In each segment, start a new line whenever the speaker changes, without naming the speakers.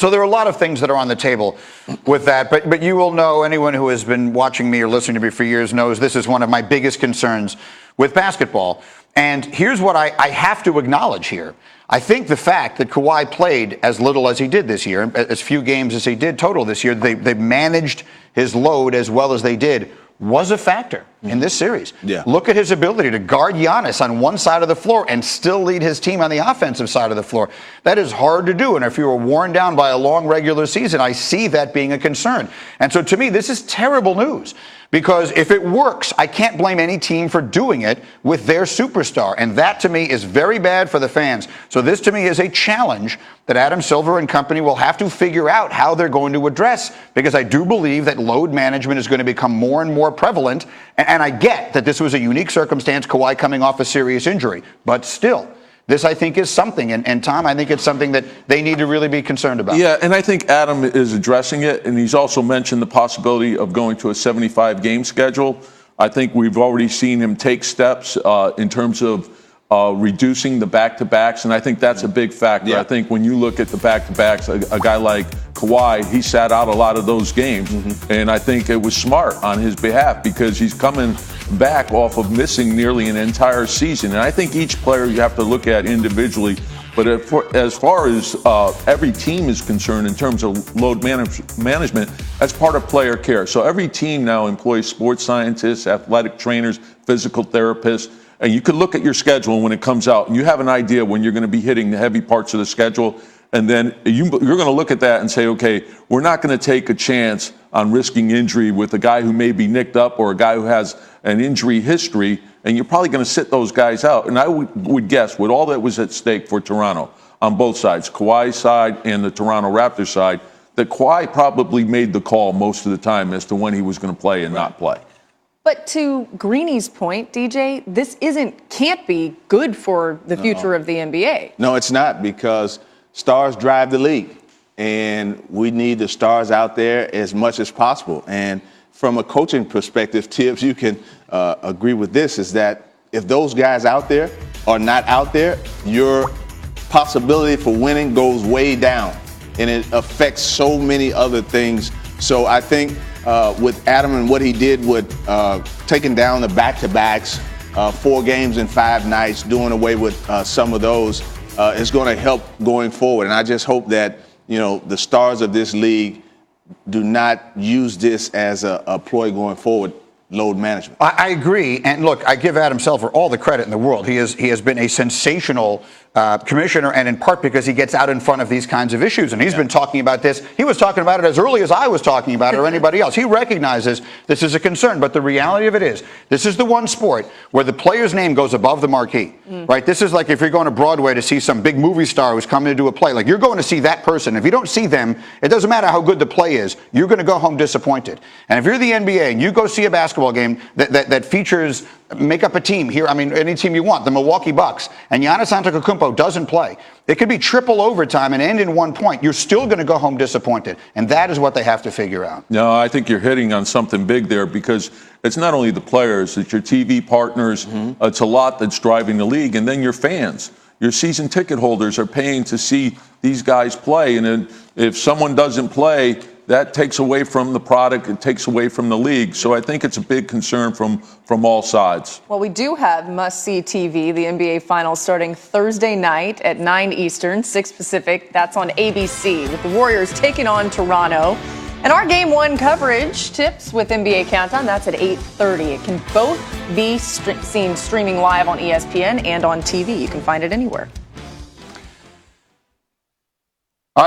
So there are a lot of things that are on the table with that. But you will know, anyone who has been watching me or listening to me for years knows this is one of my biggest concerns with basketball. And here's what I have to acknowledge here. I think the fact that Kawhi played as little as he did this year, as few games as he did total this year, they managed his load as well as they did, was a factor in this series.
Yeah.
Look at his ability to guard Giannis on one side of the floor and still lead his team on the offensive side of the floor. That is hard to do. And if you were worn down by a long regular season, I see that being a concern. And so to me, this is terrible news. Because if it works, I can't blame any team for doing it with their superstar. And that, to me, is very bad for the fans. So this, to me, is a challenge that Adam Silver and company will have to figure out how they're going to address. Because I do believe that load management is going to become more and more prevalent. And I get that this was a unique circumstance, Kawhi coming off a serious injury. But still, this, I think, is something. And Tom, I think it's something that they need to really be concerned about.
Yeah, and I think Adam is addressing it, and he's also mentioned the possibility of going to a 75-game schedule. I think we've already seen him take steps in terms of reducing the back-to-backs, and I think that's a big factor.
Yeah.
I think when you look at the back-to-backs, a guy like Kawhi, he sat out a lot of those games, and I think it was smart on his behalf because he's coming back off of missing nearly an entire season. And I think each player you have to look at individually. But as far as every team is concerned in terms of load management, that's part of player care. So every team now employs sports scientists, athletic trainers, physical therapists. And you can look at your schedule when it comes out, and you have an idea when you're going to be hitting the heavy parts of the schedule. And then you're going to look at that and say, okay, we're not going to take a chance on risking injury with a guy who may be nicked up or a guy who has an injury history, and you're probably going to sit those guys out. And I would guess, with all that was at stake for Toronto on both sides, Kawhi's side and the Toronto Raptors side, that Kawhi probably made the call most of the time as to when he was going to play and not play.
But to Greeny's point, DJ, this can't be good for the future of the NBA.
No, it's not, because stars drive the league, and we need the stars out there as much as possible. And from a coaching perspective, Tibbs, you can agree with this, is that if those guys out there are not out there, your possibility for winning goes way down, and it affects so many other things. So I think with Adam and what he did with taking down the back-to-backs, 4 games in 5 nights, doing away with some of those, is going to help going forward. And I just hope that, the stars of this league do not use this as a ploy going forward, load management.
I agree. And look, I give Adam Silver all the credit in the world. He has been a sensational commissioner, and in part because he gets out in front of these kinds of issues. And he's been talking about this. He was talking about it as early as I was talking about it or anybody else. He recognizes this is a concern. But the reality of it is, this is the one sport where the player's name goes above the marquee, right? This is like if you're going to Broadway to see some big movie star who's coming to do a play. Like, you're going to see that person. If you don't see them, it doesn't matter how good the play is. You're going to go home disappointed. And if you're the NBA and you go see a basketball game that features, make up a team here, any team you want, the Milwaukee Bucks, and Giannis Antetokounmpo doesn't play, it could be triple overtime and end in 1 point. You're still going to go home disappointed. And that is what they have to figure out.
No, I think you're hitting on something big there, because it's not only the players, it's your TV partners, it's a lot that's driving the league, and then your fans. Your season ticket holders are paying to see these guys play, and then if someone doesn't play, that takes away from the product, it takes away from the league. So I think it's a big concern from all sides.
Well, we do have must-see TV, the NBA Finals starting Thursday night at 9 Eastern, 6 Pacific. That's on ABC, with the Warriors taking on Toronto. And our Game 1 coverage tips with NBA Countdown, that's at 8:30. It can both be seen streaming live on ESPN and on TV. You can find it anywhere.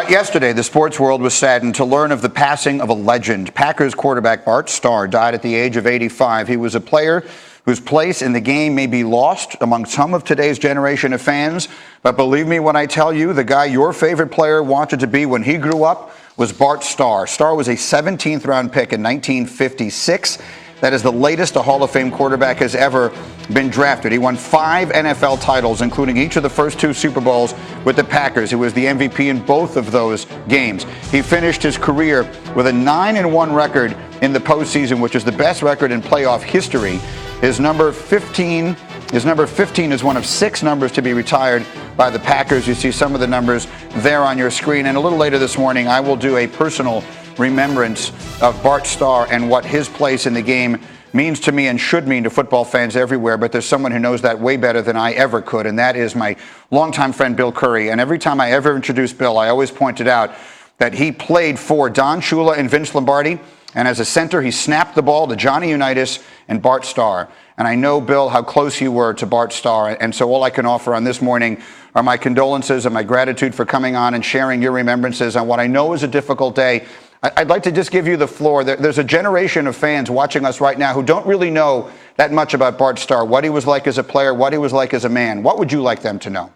Yesterday, the sports world was saddened to learn of the passing of a legend. Packers quarterback Bart Starr died at the age of 85. He was a player whose place in the game may be lost among some of today's generation of fans. But believe me when I tell you, the guy your favorite player wanted to be when he grew up was Bart Starr. Starr was a 17th round pick in 1956. That is the latest a Hall of Fame quarterback has ever been drafted. He won 5 NFL titles, including each of the first 2 Super Bowls with the Packers. He was the MVP in both of those games. He finished his career with a 9-1 record in the postseason, which is the best record in playoff history. His number 15 is one of 6 numbers to be retired by the Packers. You see some of the numbers there on your screen. And a little later this morning, I will do a personal remembrance of Bart Starr and what his place in the game means to me and should mean to football fans everywhere. But there's someone who knows that way better than I ever could, and that is my longtime friend Bill Curry. And every time I ever introduce Bill, I always pointed out that he played for Don Shula and Vince Lombardi. And as a center, he snapped the ball to Johnny Unitas and Bart Starr. And I know, Bill, how close you were to Bart Starr. And so all I can offer on this morning are my condolences and my gratitude for coming on and sharing your remembrances on what I know is a difficult day. I'd like to just give you the floor. There's a generation of fans watching us right now who don't really know that much about Bart Starr, what he was like as a player, what he was like as a man. What would you like them to know?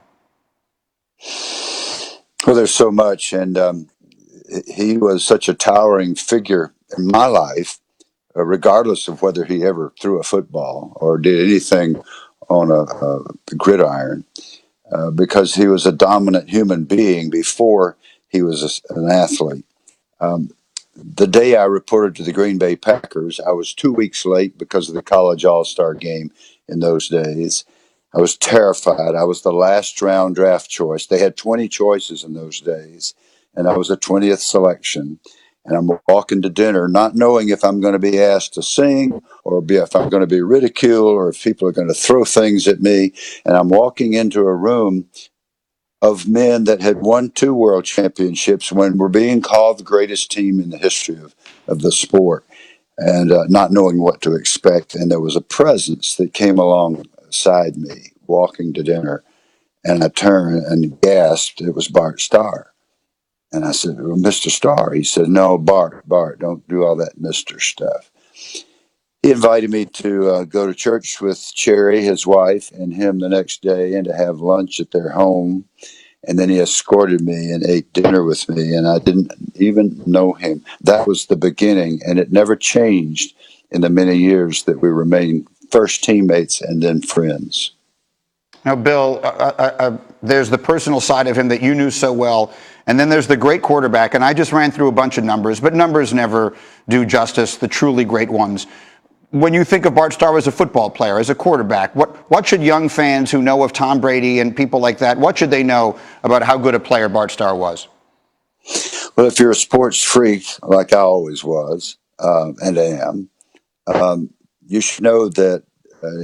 Well, there's so much. And he was such a towering figure in my life, regardless of whether he ever threw a football or did anything on a gridiron, because he was a dominant human being before he was an athlete. The day I reported to the Green Bay Packers, I was 2 weeks late because of the college all-star game in those days. I was terrified. I was the last round draft choice. They had 20 choices in those days, and I was a 20th selection. And I'm walking to dinner not knowing if I'm going to be asked to sing or if I'm going to be ridiculed or if people are going to throw things at me. And I'm walking into a room of men that had won 2 world championships when we're being called the greatest team in the history of the sport, and not knowing what to expect. And there was a presence that came alongside me walking to dinner, and I turned and gasped. It was Bart Starr. And I said, well, Mr. Starr. He said, no, Bart, don't do all that Mr. stuff. He invited me to go to church with Cherry, his wife, and him the next day, and to have lunch at their home. And then he escorted me and ate dinner with me, and I didn't even know him. That was the beginning, and it never changed in the many years that we remained first teammates and then friends.
Now, Bill, there's the personal side of him that you knew so well, and then there's the great quarterback. And I just ran through a bunch of numbers, but numbers never do justice, the truly great ones. When you think of Bart Starr as a football player, as a quarterback, what should young fans who know of Tom Brady and people like that, what should they know about how good a player Bart Starr was?
Well, if you're a sports freak, like I always was and am, you should know that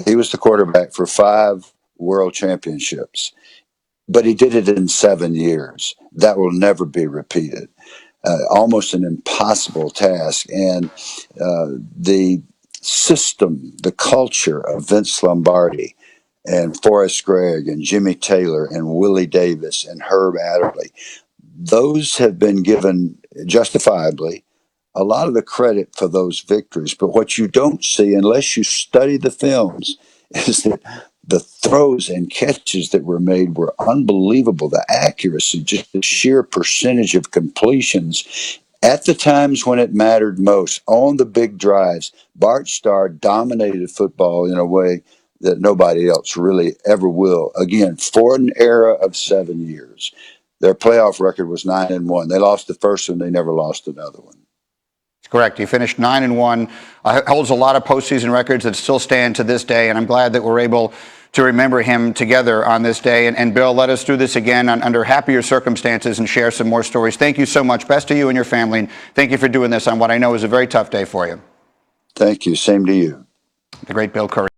he was the quarterback for 5 world championships, but he did it in 7 years. That will never be repeated. Almost an impossible task. And the system, the culture of Vince Lombardi and Forrest Gregg and Jimmy Taylor and Willie Davis and Herb Adderley, those have been given justifiably a lot of the credit for those victories. But what you don't see, unless you study the films, is that the throws and catches that were made were unbelievable. The accuracy, just the sheer percentage of completions at the times when it mattered most, on the big drives. Bart Starr dominated football in a way that nobody else really ever will. Again, for an era of 7 years. Their playoff record was 9-1. They lost the first one. They never lost another one.
Correct. He finished 9-1, holds a lot of postseason records that still stand to this day, and I'm glad that we're able to remember him together on this day. And Bill, let us do this again under happier circumstances and share some more stories. Thank you so much. Best to you and your family, and thank you for doing this on what I know is a very tough day for you.
Thank you. Same to you.
The great Bill Curry.